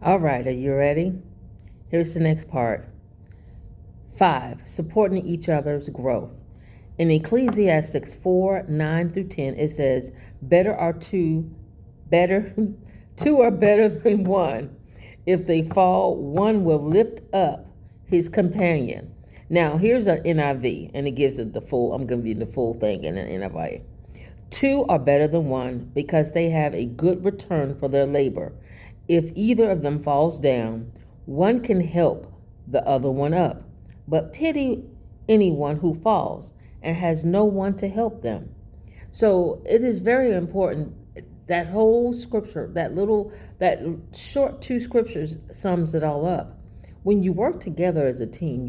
All right, are you ready? Here's the next part. 5. Supporting each other's growth. In Ecclesiastes 4, 9 through 10, it says, better, two are better than one. If they fall, one will lift up his companion. Now, here's an NIV, and it gives it the full, I'm going to give you the full thing in an NIV. Two are better than one because they have a good return for their labor. If either of them falls down, one can help the other one up. But pity anyone who falls and has no one to help them. So it is very important. That whole scripture, that short two scriptures sums it all up. When you work together as a team,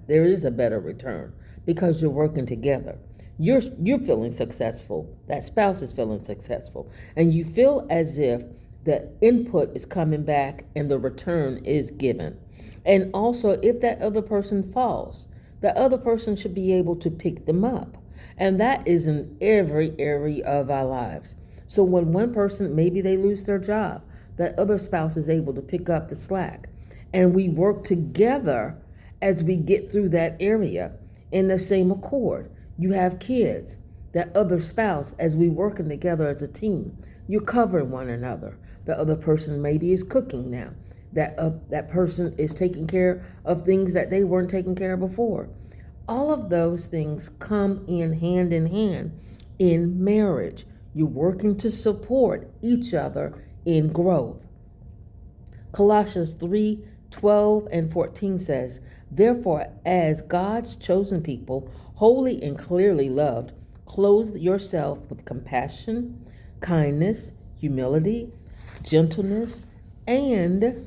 there is a better return because you're working together. You're feeling successful. That spouse is feeling successful, and you feel as if the input is coming back and the return is given. And also, if that other person falls, the other person should be able to pick them up. And that is in every area of our lives. So when one person, maybe they lose their job, that other spouse is able to pick up the slack. And we work together as we get through that area in the same accord. You have kids, that other spouse, as we working together as a team, you're covering one another. The other person maybe is cooking now. That person is taking care of things that they weren't taking care of before. All of those things come in hand in marriage. You're working to support each other in growth. Colossians 3, 12 and 14 says, therefore, as God's chosen people, holy and clearly loved, clothe yourself with compassion, kindness, humility, gentleness, and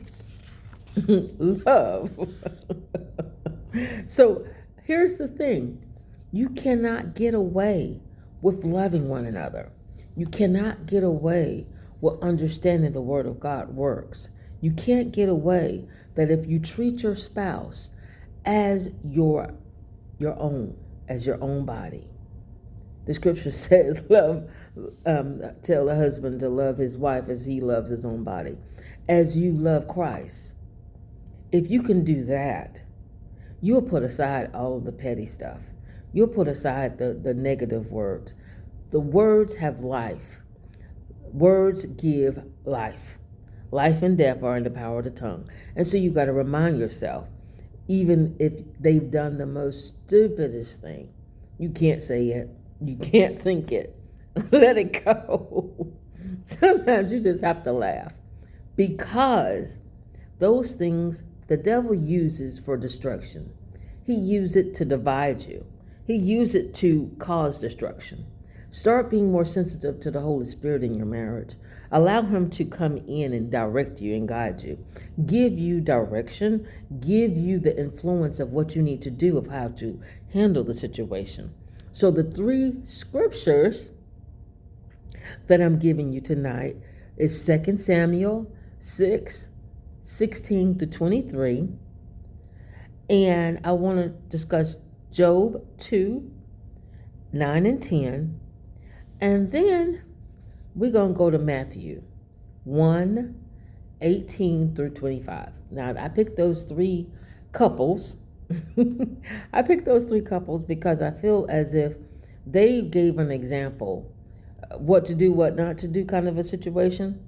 love. So here's the thing. You cannot get away with loving one another. You cannot get away with understanding the Word of God works. You can't get away that if you treat your spouse as your own body. The scripture says, tell the husband to love his wife as he loves his own body, as you love Christ. If you can do that, you'll put aside all of the petty stuff. You'll put aside the negative words. The words have life. Words give life. Life and death are in the power of the tongue. And so you got to remind yourself, even if they've done the most stupidest thing, you can't say it. You can't think it. Let it go. Sometimes you just have to laugh because those things the devil uses for destruction. He uses it to divide you. He uses it to cause destruction. Start being more sensitive to the Holy Spirit in your marriage. Allow him to come in and direct you and guide you. Give you direction. Give you the influence of what you need to do, of how to handle the situation. So the 3 scriptures that I'm giving you tonight is 2 Samuel 6, 16 to 23. And I want to discuss Job 2, 9 and 10. And then we're going to go to Matthew 1, 18 through 25. Now, I picked those 3 couples. I picked those 3 couples because I feel as if they gave an example, what to do, what not to do kind of a situation.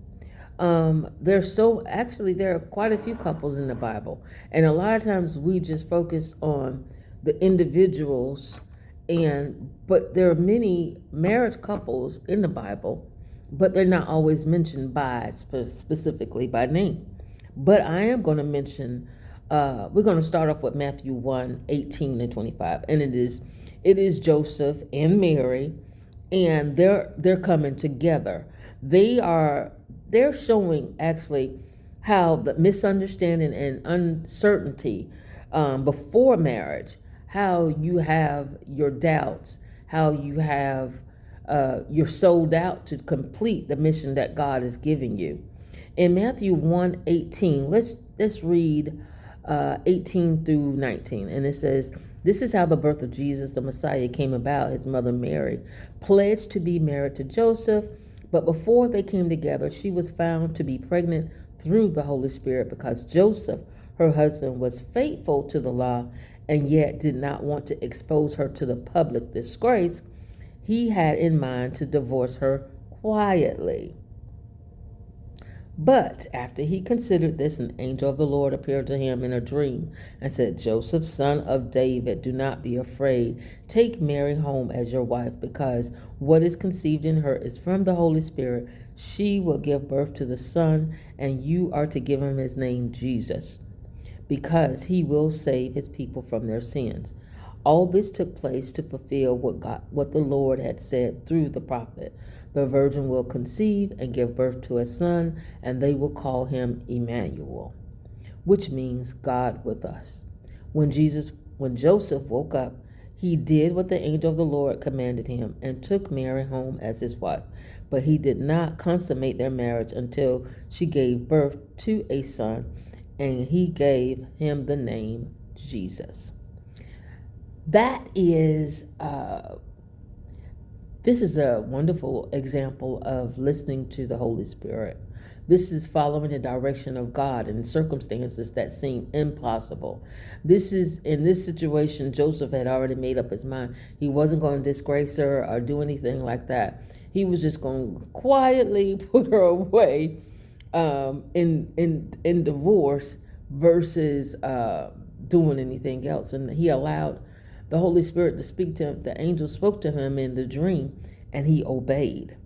There are quite a few couples in the Bible. And a lot of times we just focus on the individuals, but there are many marriage couples in the Bible, but they're not always mentioned specifically by name. But I am going to mention, we're going to start off with Matthew 1, 18 and 25. And it is Joseph and Mary, and they're coming together. They're showing actually how the misunderstanding and uncertainty before marriage, how you have your doubts, how you have you're sold out to complete the mission that God is giving you. In Matthew 1:18, let's read 18 through 19, and it says, this is how the birth of Jesus, the Messiah, came about. His mother Mary pledged to be married to Joseph, But before they came together, she was found to be pregnant through the Holy Spirit because Joseph, her husband, was faithful to the law and yet did not want to expose her to the public disgrace. He had in mind to divorce her quietly. But after he considered this, an angel of the Lord appeared to him in a dream and said, Joseph, son of David, do not be afraid. Take Mary home as your wife, because what is conceived in her is from the Holy Spirit. She will give birth to the Son, and you are to give him his name Jesus, because he will save his people from their sins. All this took place to fulfill what the Lord had said through the prophet. The virgin will conceive and give birth to a son, and they will call him Emmanuel, which means God with us. When Joseph woke up, he did what the angel of the Lord commanded him and took Mary home as his wife. But he did not consummate their marriage until she gave birth to a son, and he gave him the name Jesus. That is, this is a wonderful example of listening to the Holy Spirit. This is following the direction of God in circumstances that seem impossible. In this situation, Joseph had already made up his mind. He wasn't going to disgrace her or do anything like that. He was just going to quietly put her away in divorce versus doing anything else. And he allowed the Holy Spirit to speak to him. The angel spoke to him in the dream, and he obeyed.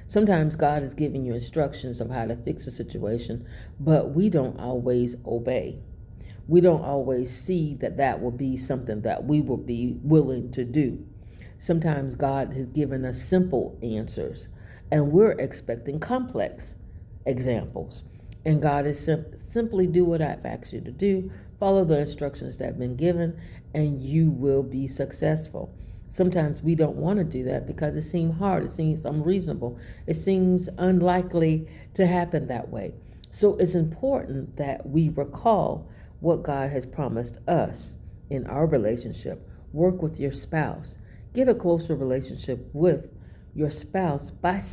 Sometimes God is giving you instructions of how to fix a situation, but we don't always obey. We don't always see that will be something that we will be willing to do. Sometimes God has given us simple answers, and we're expecting complex examples. And God is simply do what I've asked you to do, follow the instructions that have been given, and you will be successful. Sometimes we don't want to do that because it seems hard, it seems unreasonable, it seems unlikely to happen that way. So it's important that we recall what God has promised us in our relationship. Work with your spouse. Get a closer relationship with your spouse by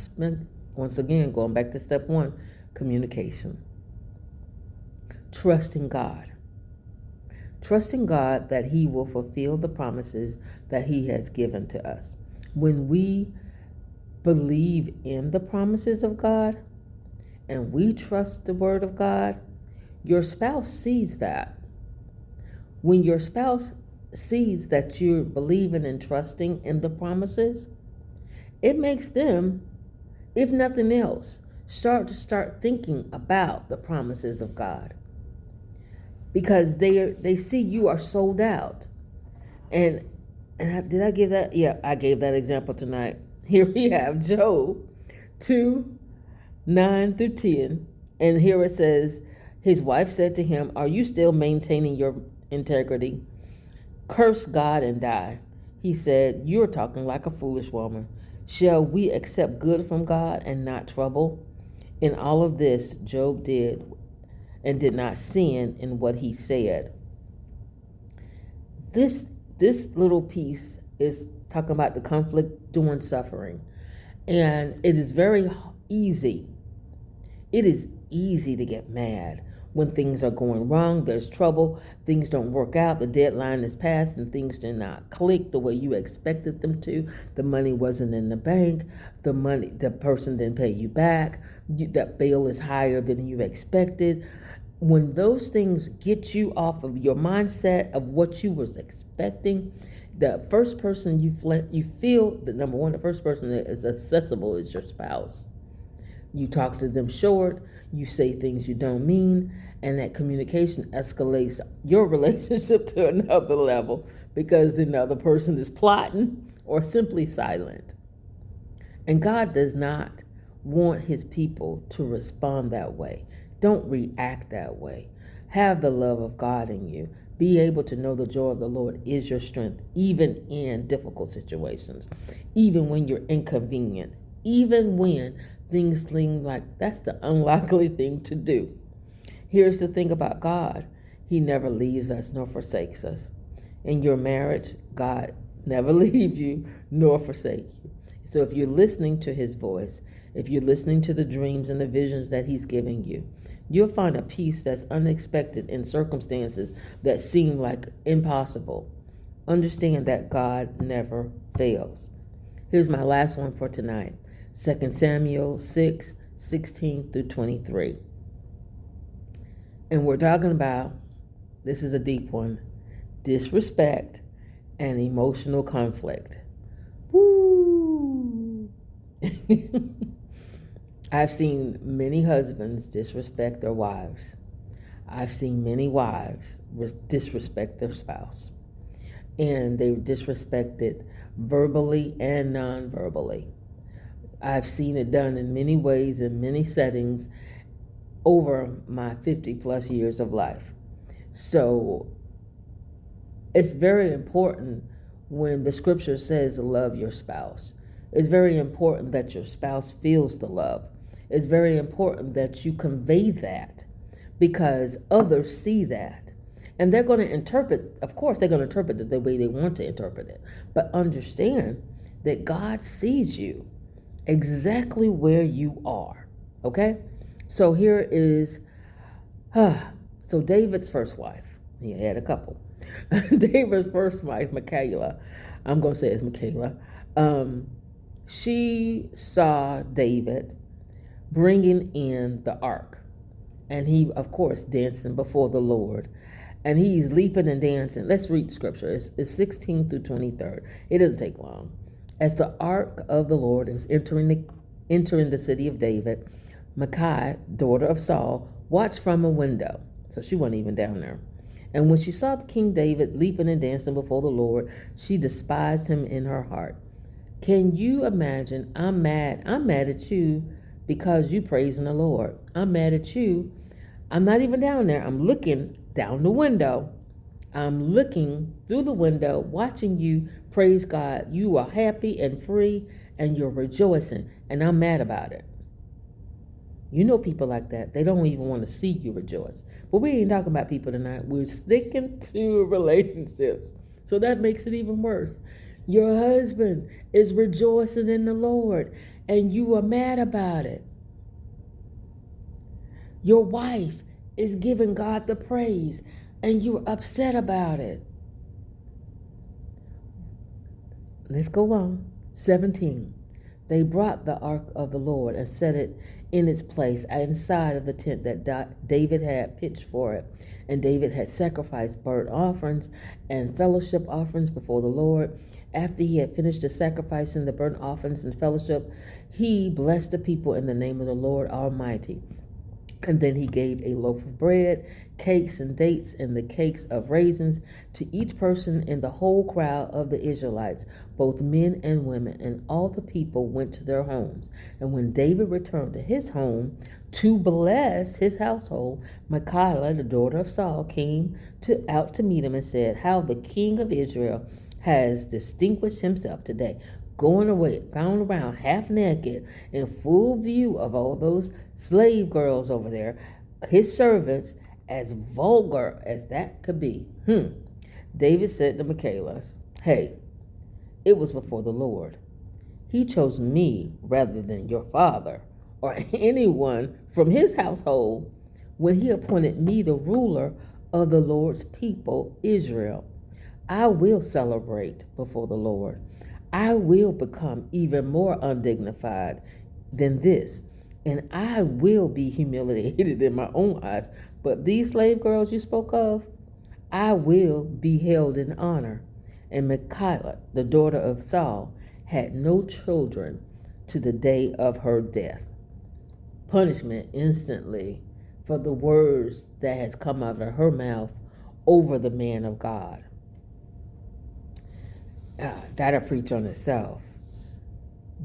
once again, going back to step one, communication. Trusting God. Trusting God that he will fulfill the promises that he has given to us. When we believe in the promises of God and we trust the word of God, your spouse sees that. When your spouse sees that you're believing and trusting in the promises, it makes them, if nothing else, start thinking about the promises of God. Because they see you are sold out. And did I give that? Yeah, I gave that example tonight. Here we have Job 2:9-10. And here it says, his wife said to him, are you still maintaining your integrity? Curse God and die. He said, you're talking like a foolish woman. Shall we accept good from God and not trouble? In all of this, Job did and did not sin in what he said. This little piece is talking about the conflict during suffering. And it is very easy. It is easy to get mad when things are going wrong, there's trouble, things don't work out, the deadline is passed, and things did not click the way you expected them to. The money wasn't in the bank, the person didn't pay you back, that bill is higher than you expected. When those things get you off of your mindset of what you was expecting, the first person you feel that number one, the first person that is accessible is your spouse. You talk to them short, you say things you don't mean, and that communication escalates your relationship to another level because the other person is plotting or simply silent. And God does not want his people to respond that way. Don't react that way. Have the love of God in you. Be able to know the joy of the Lord is your strength, even in difficult situations, even when you're inconvenient, even when things seem like that's the unlikely thing to do. Here's the thing about God. He never leaves us nor forsakes us. In your marriage, God never leaves you nor forsake you. So if you're listening to his voice, if you're listening to the dreams and the visions that he's giving you, you'll find a peace that's unexpected in circumstances that seem like impossible. Understand that God never fails. Here's my last one for tonight. 2 Samuel 6:16 through 23. And we're talking about, this is a deep one, disrespect and emotional conflict. Woo! I've seen many husbands disrespect their wives. I've seen many wives disrespect their spouse. And they were disrespected verbally and non-verbally. I've seen it done in many ways, in many settings, over my 50 plus years of life. So it's very important when the scripture says love your spouse. It's very important that your spouse feels the love. It's very important that you convey that, because others see that. And they're going to interpret, of course, they're going to interpret it the way they want to interpret it. But understand that God sees you exactly where you are. Okay? So here is, so David's first wife. He had a couple. David's first wife, Michaela, I'm going to say it's Michaela. She saw David bringing in the ark. And he, of course, dancing before the Lord. And he's leaping and dancing. Let's read scripture. It's 16 through 23. It doesn't take long. As the ark of the Lord is entering the city of David, Michal, daughter of Saul, watched from a window. So she wasn't even down there. And when she saw King David leaping and dancing before the Lord, she despised him in her heart. Can you imagine? I'm mad. I'm mad at you because you praising the Lord. I'm mad at you. I'm not even down there. I'm looking down the window. I'm looking through the window, watching you praise God. You are happy and free, and you're rejoicing, and I'm mad about it. You know people like that. They don't even want to see you rejoice. But we ain't talking about people tonight. We're sticking to relationships. So that makes it even worse. Your husband is rejoicing in the Lord, and you are mad about it. Your wife is giving God the praise, and you're upset about it. Let's go on. 17. They brought the ark of the Lord and set it in its place inside of the tent that David had pitched for it. And David had sacrificed burnt offerings and fellowship offerings before the Lord. After he had finished the sacrificing the burnt offerings and fellowship, he blessed the people in the name of the Lord Almighty. And then he gave a loaf of bread, cakes and dates, and the cakes of raisins to each person in the whole crowd of the Israelites, both men and women, and all the people went to their homes. And when David returned to his home to bless his household, Michal, the daughter of Saul, came out to meet him and said, "How the king of Israel has distinguished himself today, going around half naked in full view of all those slave girls over there, his servants, as vulgar as that could be." David said to Michal, "Hey, it was before the Lord. He chose me rather than your father or anyone from his household when he appointed me the ruler of the Lord's people, Israel. I will celebrate before the Lord. I will become even more undignified than this, and I will be humiliated in my own eyes. But these slave girls you spoke of, I will be held in honor." And Michal, the daughter of Saul, had no children to the day of her death. Punishment instantly for the words that has come out of her mouth over the man of God. That'll preach on itself.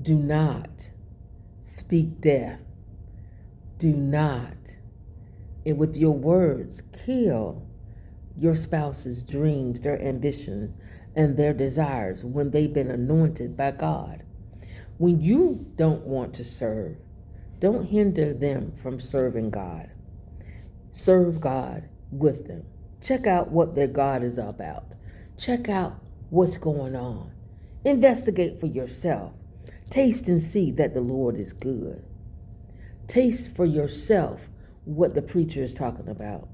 Do not speak death. Do not, and with your words, kill your spouse's dreams, their ambitions, and their desires when they've been anointed by God. When you don't want to serve, don't hinder them from serving God. Serve God with them. Check out what their God is about. Check out what's going on. Investigate for yourself. Taste and see that the Lord is good. Taste for yourself what the preacher is talking about.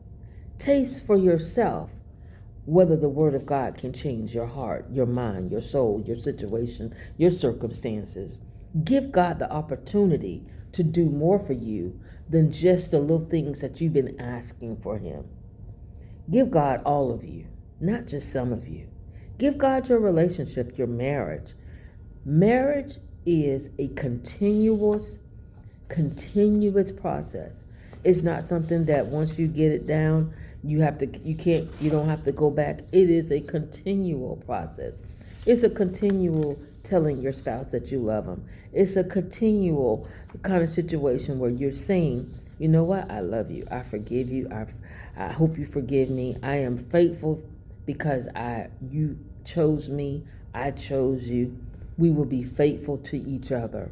Taste for yourself whether the word of God can change your heart, your mind, your soul, your situation, your circumstances. Give God the opportunity to do more for you than just the little things that you've been asking for him. Give God all of you, not just some of you. Give God your relationship, your marriage. Marriage is a continuous process. It's not something that once you get it down, you don't have to go back. It is a continual process. It's a continual telling your spouse that you love them. It's a continual kind of situation where you're saying, you know what, I love you. I forgive you. I hope you forgive me. I am faithful because you chose me. I chose you. We will be faithful to each other.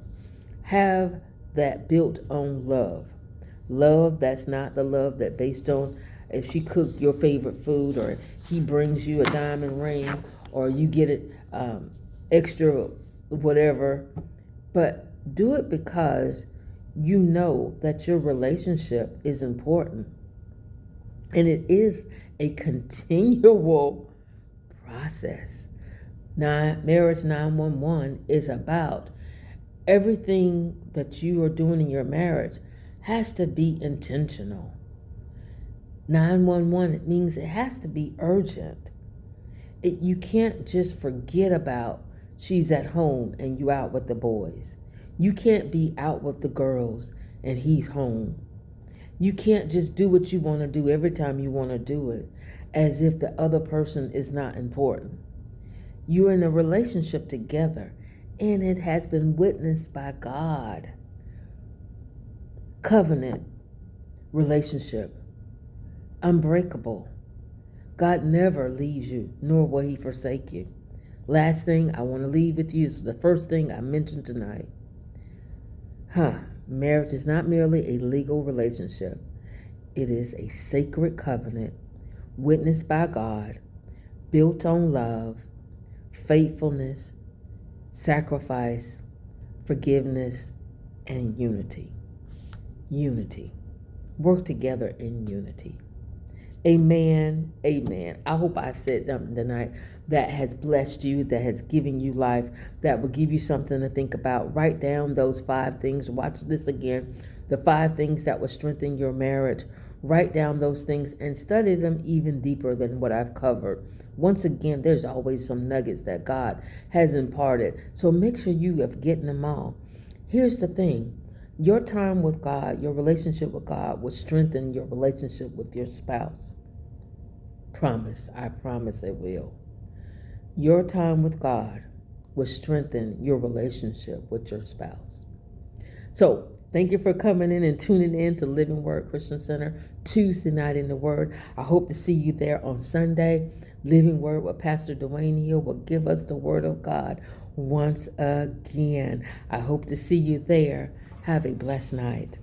Have that built on love. Love that's not the love that based on if she cooked your favorite food, or he brings you a diamond ring, or you get it extra whatever. But do it because you know that your relationship is important. And it is a continual process. Marriage 911 is about everything that you are doing in your marriage has to be intentional. 911, it means it has to be urgent. You can't just forget about she's at home and you out with the boys. You can't be out with the girls and he's home. You can't just do what you want to do every time you want to do it as if the other person is not important. You're in a relationship together, and it has been witnessed by God. Covenant relationship, unbreakable. God never leaves you, nor will he forsake you. Last thing I want to leave with you is the first thing I mentioned tonight. Marriage is not merely a legal relationship. It is a sacred covenant witnessed by God, built on love, faithfulness, sacrifice, forgiveness, and unity. Unity. Work together in unity. Amen. Amen. I hope I've said something tonight that has blessed you, that has given you life, that will give you something to think about. Write down those 5 things. Watch this again. The 5 things that will strengthen your marriage. Write down those things and study them even deeper than what I've covered. Once again, there's always some nuggets that God has imparted. So make sure you have gotten them all. Here's the thing. Your time with God, your relationship with God will strengthen your relationship with your spouse. Promise. I promise it will. Your time with God will strengthen your relationship with your spouse. So, thank you for coming in and tuning in to Living Word Christian Center, Tuesday night in the Word. I hope to see you there on Sunday. Living Word with Pastor Dwayne Hill will give us the Word of God once again. I hope to see you there. Have a blessed night.